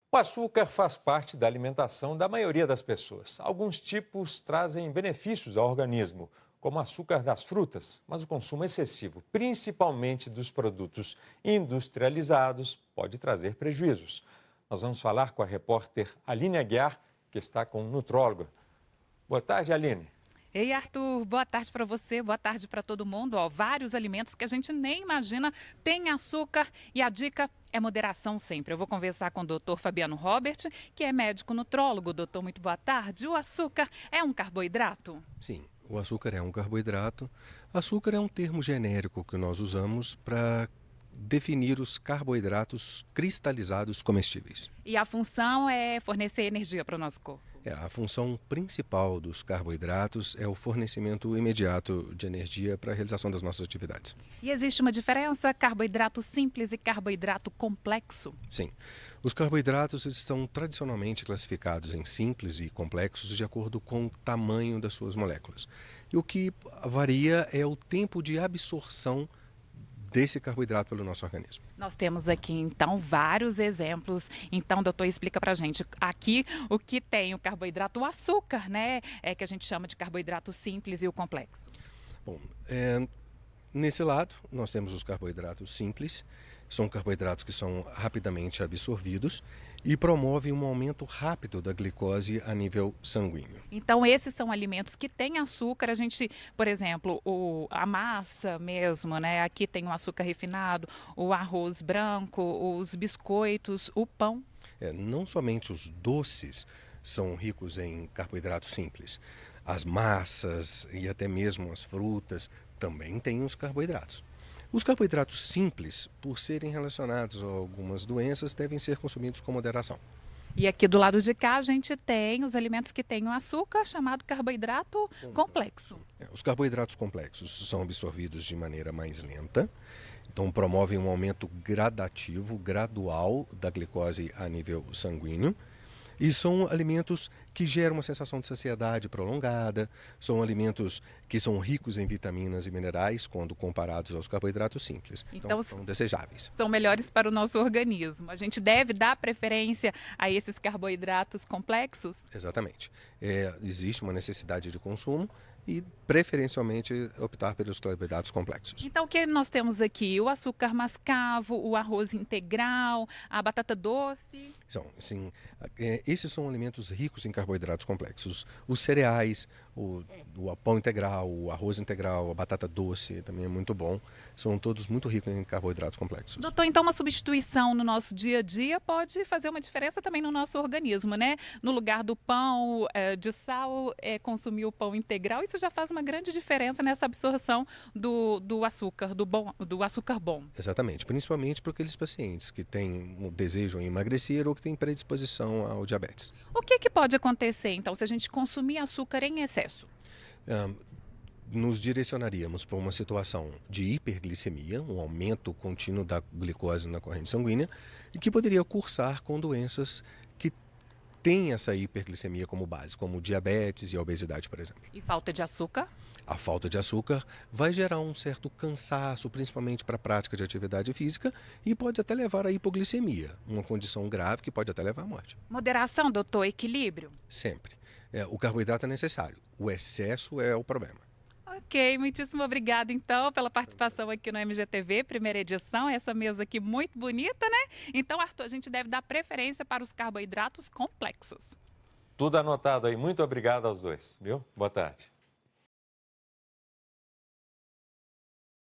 O açúcar faz parte da alimentação da maioria das pessoas. Alguns tipos trazem benefícios ao organismo, como o açúcar das frutas, mas o consumo excessivo, principalmente dos produtos industrializados, pode trazer prejuízos. Nós vamos falar com a repórter Aline Aguiar, que está com um nutrólogo. Boa tarde, Aline. Ei, Arthur, boa tarde para você, boa tarde para todo mundo. Ó, vários alimentos que a gente nem imagina têm açúcar e a dica é moderação sempre. Eu vou conversar com o doutor Fabiano Robert, que é médico nutrólogo. Doutor, muito boa tarde. O açúcar é um carboidrato? Sim, o açúcar é um carboidrato. Açúcar é um termo genérico que nós usamos para definir os carboidratos cristalizados comestíveis. E a função é fornecer energia para o nosso corpo. A função principal dos carboidratos é o fornecimento imediato de energia para a realização das nossas atividades. E existe uma diferença? Carboidrato simples e carboidrato complexo? Sim, os carboidratos eles são tradicionalmente classificados em simples e complexos de acordo com o tamanho das suas moléculas. E o que varia é o tempo de absorção desse carboidrato pelo nosso organismo. Nós temos aqui, então, vários exemplos. Então, doutor, explica pra gente. Aqui, o que tem o carboidrato, o açúcar, né? É que a gente chama de carboidrato simples e o complexo. Bom, nesse lado, nós temos os carboidratos simples. São carboidratos que são rapidamente absorvidos e promovem um aumento rápido da glicose a nível sanguíneo. Então, esses são alimentos que têm açúcar. A gente, por exemplo, a massa mesmo, né? Aqui tem o açúcar refinado, o arroz branco, os biscoitos, o pão. Não somente os doces são ricos em carboidratos simples. As massas e até mesmo as frutas também têm os carboidratos. Os carboidratos simples, por serem relacionados a algumas doenças, devem ser consumidos com moderação. E aqui do lado de cá a gente tem os alimentos que têm o açúcar, chamado carboidrato complexo. Os carboidratos complexos são absorvidos de maneira mais lenta, então promovem um aumento gradativo, gradual da glicose a nível sanguíneo. E são alimentos que geram uma sensação de saciedade prolongada, são alimentos que são ricos em vitaminas e minerais quando comparados aos carboidratos simples. Então são desejáveis. São melhores para o nosso organismo. A gente deve dar preferência a esses carboidratos complexos? Exatamente. Existe uma necessidade de consumo e preferencialmente optar pelos carboidratos complexos. Então o que nós temos aqui? O açúcar mascavo, o arroz integral, a batata doce? Sim, esses são alimentos ricos em carboidratos complexos. Os cereais, o pão integral, o arroz integral, a batata doce também é muito bom. São todos muito ricos em carboidratos complexos. Doutor, então uma substituição no nosso dia a dia pode fazer uma diferença também no nosso organismo, né? No lugar do pão de sal, consumir o pão integral, isso já faz uma grande diferença nessa absorção do açúcar, do açúcar bom. Exatamente, principalmente para aqueles pacientes que têm um desejo em emagrecer ou que têm predisposição ao diabetes. O que pode acontecer, então, se a gente consumir açúcar em excesso? Nos direcionaríamos para uma situação de hiperglicemia, um aumento contínuo da glicose na corrente sanguínea, e que poderia cursar com doenças que têm essa hiperglicemia como base, como diabetes e a obesidade, por exemplo. E falta de açúcar? A falta de açúcar vai gerar um certo cansaço, principalmente para a prática de atividade física, e pode até levar à hipoglicemia, uma condição grave que pode até levar à morte. Moderação, doutor, equilíbrio? Sempre. O carboidrato é necessário, o excesso é o problema. Ok, muitíssimo obrigada então pela participação aqui no MGTV, primeira edição, essa mesa aqui muito bonita, né? Então, Arthur, a gente deve dar preferência para os carboidratos complexos. Tudo anotado aí. Muito obrigado aos dois, viu? Boa tarde.